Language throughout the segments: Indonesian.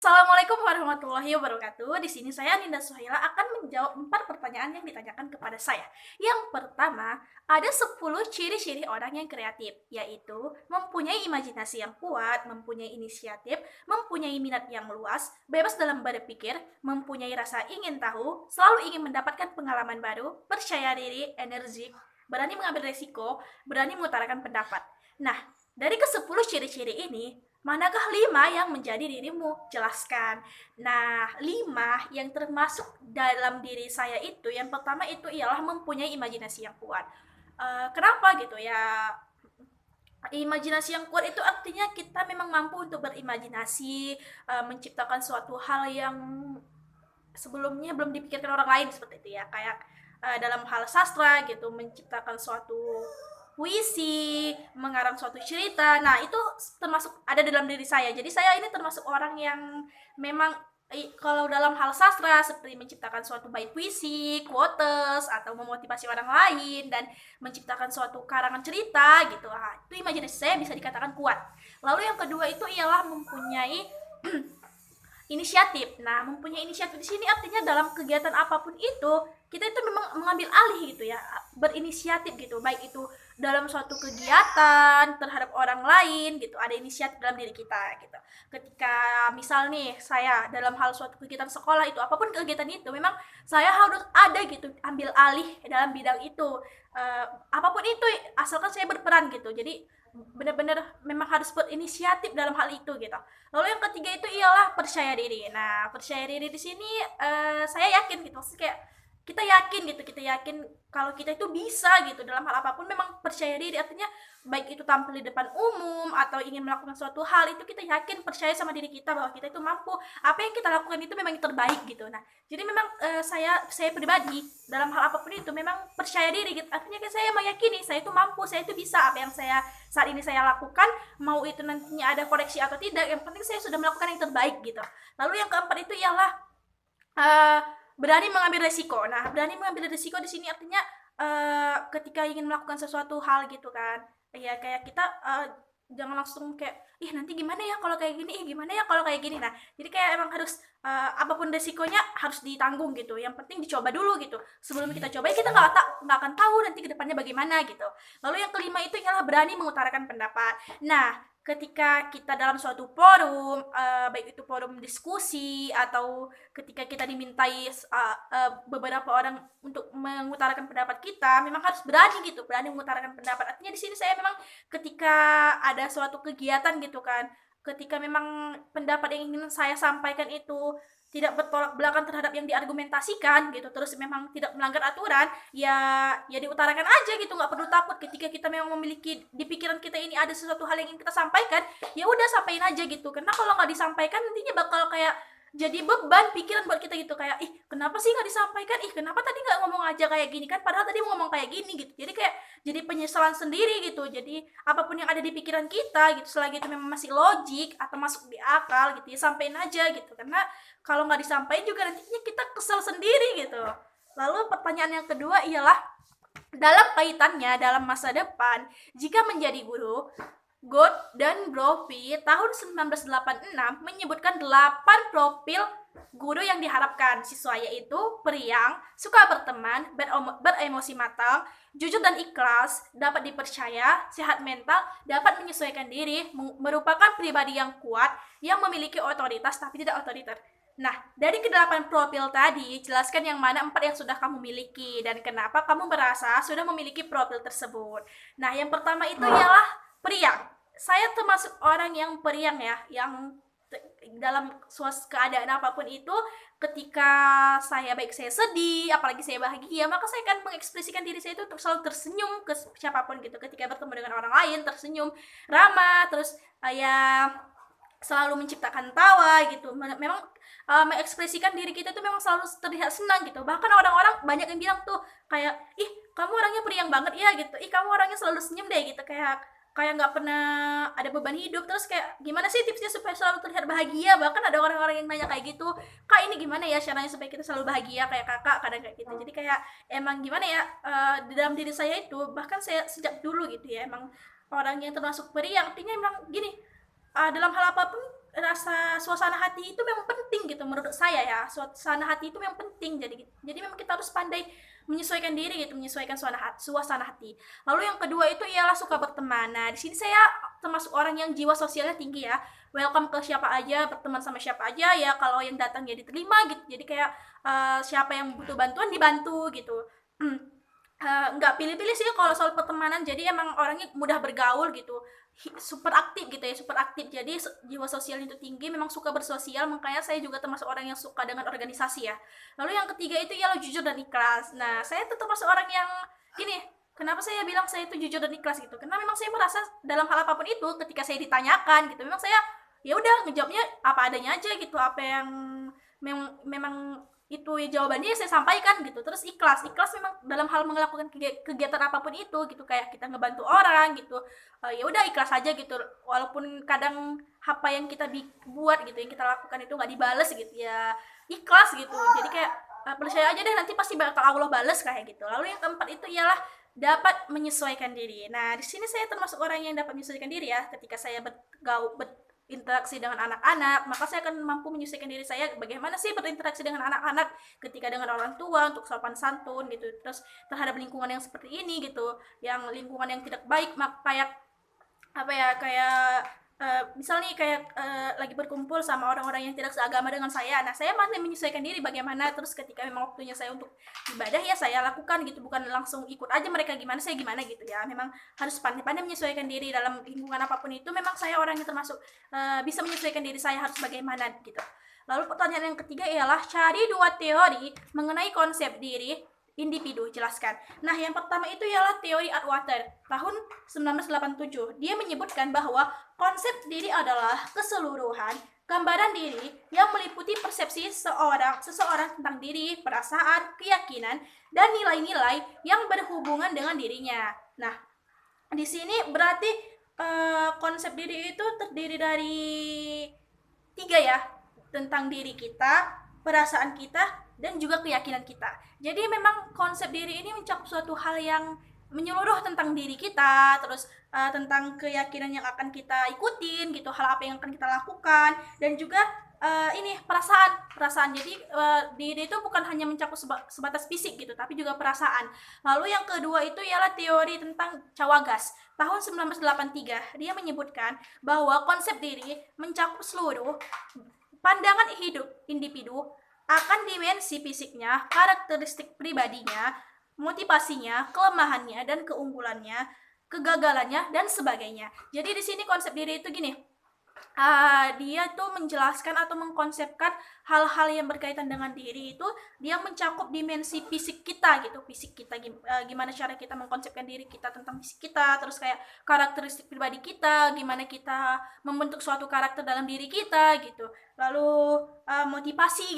Assalamualaikum warahmatullahi wabarakatuh. Di sini saya Ninda Suhaila akan menjawab 4 pertanyaan yang ditanyakan kepada saya. Yang pertama, ada 10 ciri-ciri orang yang kreatif, yaitu mempunyai imajinasi yang kuat, mempunyai inisiatif, mempunyai minat yang luas, bebas dalam berpikir, mempunyai rasa ingin tahu, selalu ingin mendapatkan pengalaman baru, percaya diri, energik, berani mengambil resiko, berani mengutarakan pendapat. Nah, dari ke-10 ciri-ciri ini, manakah 5 yang menjadi dirimu? Jelaskan. Nah, 5 yang termasuk dalam diri saya itu, yang pertama itu ialah mempunyai imajinasi yang kuat. Kenapa gitu ya? Imajinasi yang kuat itu artinya kita memang mampu untuk berimajinasi, menciptakan suatu hal yang sebelumnya belum dipikirkan orang lain seperti itu ya. Kayak dalam hal sastra gitu, menciptakan suatu puisi, mengarang suatu cerita. Nah, itu termasuk ada dalam diri saya. Jadi saya ini termasuk orang yang memang kalau dalam hal sastra seperti menciptakan suatu bait puisi, quotes atau memotivasi orang lain dan menciptakan suatu karangan cerita gitu. Nah, itu imajinasi saya bisa dikatakan kuat. Lalu yang kedua itu ialah mempunyai inisiatif. Nah, mempunyai inisiatif di sini artinya dalam kegiatan apapun itu, kita itu memang mengambil alih gitu ya, berinisiatif gitu, baik itu dalam suatu kegiatan terhadap orang lain gitu, ada inisiatif dalam diri kita gitu. Ketika misal nih saya dalam hal suatu kegiatan sekolah itu, apapun kegiatan itu, memang saya harus ada gitu, ambil alih dalam bidang itu. Apapun itu, asalkan saya berperan gitu. Jadi benar-benar memang harus berinisiatif dalam hal itu gitu. Lalu yang ketiga itu ialah percaya diri. Nah, percaya diri di sini saya yakin gitu. Maksudnya kayak kita yakin kalau kita itu bisa gitu dalam hal apapun. Memang percaya diri artinya baik itu tampil di depan umum atau ingin melakukan suatu hal, itu kita yakin percaya sama diri kita bahwa kita itu mampu, apa yang kita lakukan itu memang yang terbaik gitu. Nah, jadi memang saya pribadi dalam hal apapun itu memang percaya diri gitu. Artinya kan saya meyakini saya itu mampu, saya itu bisa, apa yang saya saat ini saya lakukan, mau itu nantinya ada koreksi atau tidak, yang penting saya sudah melakukan yang terbaik gitu. Lalu yang keempat itu ialah uh, berani mengambil resiko. Nah, berani mengambil resiko di sini artinya ketika ingin melakukan sesuatu hal gitu kan, ya kayak kita jangan langsung kayak nanti gimana ya kalau kayak gini, gimana ya kalau kayak gini. Nah, jadi kayak emang harus apapun resikonya harus ditanggung gitu. Yang penting dicoba dulu gitu. Sebelum kita coba kita nggak akan tahu nanti kedepannya bagaimana gitu. Lalu yang kelima itu ialah berani mengutarakan pendapat. Nah, ketika kita dalam suatu forum, baik itu forum diskusi atau ketika kita dimintai beberapa orang untuk mengutarakan pendapat kita, memang harus berani gitu, berani mengutarakan pendapat. Artinya di sini saya memang ketika ada suatu kegiatan gitu kan, ketika memang pendapat yang ingin saya sampaikan itu tidak bertolak belakang terhadap yang diargumentasikan gitu, terus memang tidak melanggar aturan, ya diutarakan aja gitu, nggak perlu takut. Ketika kita memang memiliki di pikiran kita ini ada sesuatu hal yang ingin kita sampaikan, ya udah sampaikan aja gitu. Karena kalau nggak disampaikan nantinya bakal kayak jadi beban pikiran buat kita gitu, kayak kenapa sih nggak disampaikan, kenapa tadi nggak ngomong aja kayak gini kan, padahal tadi mau ngomong kayak gini gitu. Jadi kayak jadi penyesalan sendiri gitu. Jadi apapun yang ada di pikiran kita gitu, selagi itu memang masih logik atau masuk di akal gitu, ya sampein aja gitu. Karena kalau nggak disampaikan juga nantinya kita kesel sendiri gitu. Lalu pertanyaan yang kedua ialah dalam kaitannya dalam masa depan, jika menjadi guru, God dan Brophy tahun 1986 menyebutkan 8 profil guru yang diharapkan siswa, yaitu periang, suka berteman, beremosi matang, jujur dan ikhlas, dapat dipercaya, sehat mental, dapat menyesuaikan diri, merupakan pribadi yang kuat, yang memiliki otoritas tapi tidak otoriter. Nah, dari ke-8 profil tadi, jelaskan yang mana 4 yang sudah kamu miliki dan kenapa kamu merasa sudah memiliki profil tersebut. Nah, yang pertama itu ialah periang. Saya termasuk orang yang periang ya, yang dalam keadaan apapun itu, ketika baik saya sedih, apalagi saya bahagia, maka saya akan mengekspresikan diri saya itu untuk selalu tersenyum ke siapapun gitu. Ketika bertemu dengan orang lain, tersenyum, ramah, terus ya selalu menciptakan tawa gitu. Memang mengekspresikan diri kita itu memang selalu terlihat senang gitu. Bahkan orang-orang banyak yang bilang tuh kayak, kamu orangnya periang banget ya gitu, kamu orangnya selalu senyum deh gitu, kayak nggak pernah ada beban hidup. Terus kayak gimana sih tipsnya supaya selalu terlihat bahagia? Bahkan ada orang-orang yang nanya kayak gitu, kak ini gimana ya caranya supaya kita selalu bahagia kayak kakak, kadang kayak gitu. Jadi kayak emang gimana ya, di dalam diri saya itu, bahkan saya sejak dulu gitu ya, emang orang yang termasuk periang. Artinya emang gini, dalam hal apapun rasa suasana hati itu memang penting gitu menurut saya ya. Suasana hati itu memang penting. Jadi memang kita harus pandai menyesuaikan diri gitu, menyesuaikan suasana hati. Lalu yang kedua itu ialah suka berteman. Nah, di sini saya termasuk orang yang jiwa sosialnya tinggi ya. Welcome ke siapa aja, berteman sama siapa aja ya. Kalau yang datang ya diterima gitu. Jadi kayak siapa yang butuh bantuan dibantu gitu. Nggak pilih-pilih sih kalau soal pertemanan, jadi emang orangnya mudah bergaul gitu, super aktif gitu ya, super aktif. Jadi jiwa sosialnya itu tinggi, memang suka bersosial, makanya saya juga termasuk orang yang suka dengan organisasi ya. Lalu yang ketiga itu ialah jujur dan ikhlas. Nah, saya tuh termasuk orang yang gini, kenapa saya bilang saya itu jujur dan ikhlas gitu, karena memang saya merasa dalam hal apapun itu ketika saya ditanyakan gitu, memang saya ya udah ngejawabnya apa adanya aja gitu, apa yang memang itu ya jawabannya saya sampaikan gitu. Terus ikhlas memang dalam hal melakukan kegiatan apapun itu gitu, kayak kita ngebantu orang gitu, ya udah ikhlas aja gitu, walaupun kadang apa yang kita buat gitu, yang kita lakukan itu nggak dibales gitu ya, ikhlas gitu. Jadi kayak percaya aja deh, nanti pasti bakal Allah bales kayak gitu. Lalu yang keempat itu ialah dapat menyesuaikan diri. Nah, di sini saya termasuk orang yang dapat menyesuaikan diri ya. Ketika saya berinteraksi dengan anak-anak, maka saya akan mampu menyesuaikan diri saya bagaimana sih berinteraksi dengan anak-anak, ketika dengan orang tua untuk sopan santun gitu, terus terhadap lingkungan yang seperti ini gitu, yang lingkungan yang tidak baik, kayak apa ya, kayak misal nih kayak lagi berkumpul sama orang-orang yang tidak seagama dengan saya. Nah, saya masih menyesuaikan diri bagaimana, terus ketika memang waktunya saya untuk ibadah ya saya lakukan gitu, bukan langsung ikut aja mereka gimana saya gimana gitu ya. Memang harus pandai-pandai menyesuaikan diri dalam lingkungan apapun itu. Memang saya orang yang termasuk bisa menyesuaikan diri saya harus bagaimana gitu. Lalu pertanyaan yang ketiga ialah cari dua teori mengenai konsep diri individu, jelaskan. Nah, yang pertama itu ialah teori Atwater tahun 1987. Dia menyebutkan bahwa konsep diri adalah keseluruhan gambaran diri yang meliputi persepsi seseorang tentang diri, perasaan, keyakinan, dan nilai-nilai yang berhubungan dengan dirinya. Nah, di sini berarti konsep diri itu terdiri dari tiga ya, tentang diri kita, perasaan kita, dan juga keyakinan kita. Jadi memang konsep diri ini mencakup suatu hal yang menyeluruh tentang diri kita, terus tentang keyakinan yang akan kita ikutin gitu, hal apa yang akan kita lakukan, dan juga ini perasaan. Jadi diri itu bukan hanya mencakup sebatas fisik gitu, tapi juga perasaan. Lalu yang kedua itu ialah teori tentang Cawagas tahun 1983. Dia menyebutkan bahwa konsep diri mencakup seluruh pandangan hidup individu akan dimensi fisiknya, karakteristik pribadinya, motivasinya, kelemahannya dan keunggulannya, kegagalannya dan sebagainya. Jadi di sini konsep diri itu gini, dia tuh menjelaskan atau mengkonsepkan hal-hal yang berkaitan dengan diri itu, dia mencakup dimensi fisik kita gitu, fisik kita gimana cara kita mengkonsepkan diri kita tentang fisik kita, terus kayak karakteristik pribadi kita, gimana kita membentuk suatu karakter dalam diri kita gitu. Lalu motivasi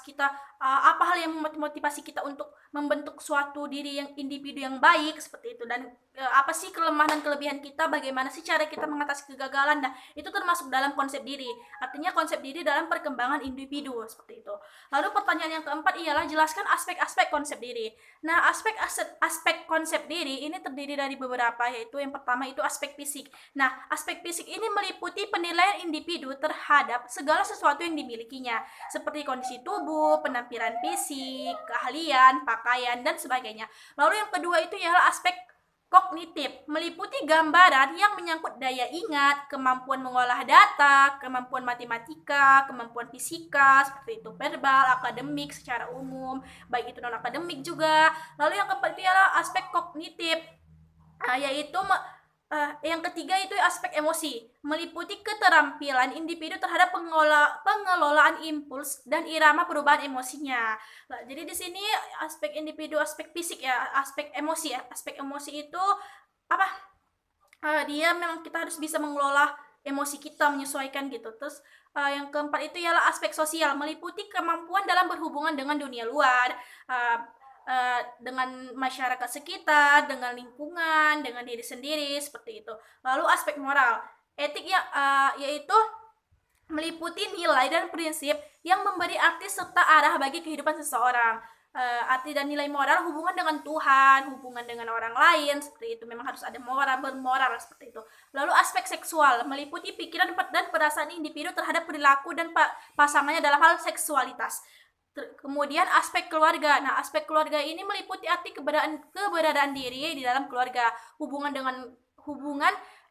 kita, apa hal yang memotivasi kita untuk membentuk suatu diri yang individu yang baik seperti itu, dan apa sih kelemahan dan kelebihan kita, bagaimana sih cara kita mengatasi kegagalan. Nah, itu termasuk dalam konsep diri. Artinya konsep diri dalam perkembangan individu seperti itu. Lalu pertanyaan yang keempat ialah jelaskan aspek-aspek konsep diri. Nah, aspek konsep diri ini terdiri dari beberapa, yaitu yang pertama itu aspek fisik. Nah, aspek fisik ini meliputi penilaian individu terhadap segala sesuatu yang dimilikinya, seperti kondisi tubuh, penampilan fisik, keahlian, pakaian, dan sebagainya. Lalu yang kedua itu ialah aspek kognitif, meliputi gambaran yang menyangkut daya ingat, kemampuan mengolah data, kemampuan matematika, kemampuan fisika, seperti itu verbal, akademik secara umum, baik itu non-akademik juga. Lalu yang keempat ialah aspek kognitif, yaitu yang ketiga itu aspek emosi, meliputi keterampilan individu terhadap pengelolaan impuls dan irama perubahan emosinya. Nah, jadi di sini aspek individu, aspek fisik ya, aspek emosi ya. Aspek emosi itu apa? Dia memang kita harus bisa mengelola emosi kita, menyesuaikan gitu. Terus yang keempat itu ialah aspek sosial, meliputi kemampuan dalam berhubungan dengan dunia luar, dengan masyarakat sekitar, dengan lingkungan, dengan diri sendiri, seperti itu. Lalu aspek moral, etik yaitu meliputi nilai dan prinsip yang memberi arti serta arah bagi kehidupan seseorang. arti dan nilai moral, hubungan dengan Tuhan, hubungan dengan orang lain, seperti itu. Memang harus ada moral, bermoral seperti itu. Lalu aspek seksual meliputi pikiran dan perasaan individu terhadap perilaku dan pasangannya dalam hal seksualitas. Kemudian aspek keluarga. Nah, aspek keluarga ini meliputi arti keberadaan diri di dalam keluarga, hubungan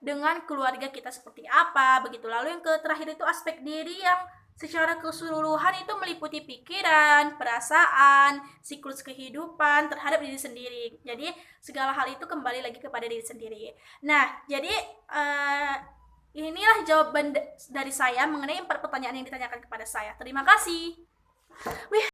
dengan keluarga kita seperti apa, begitu. Lalu yang terakhir itu aspek diri yang secara keseluruhan itu meliputi pikiran, perasaan, siklus kehidupan terhadap diri sendiri. Jadi segala hal itu kembali lagi kepada diri sendiri. Nah, jadi inilah jawaban dari saya mengenai 4 pertanyaan yang ditanyakan kepada saya. Terima kasih. Wih.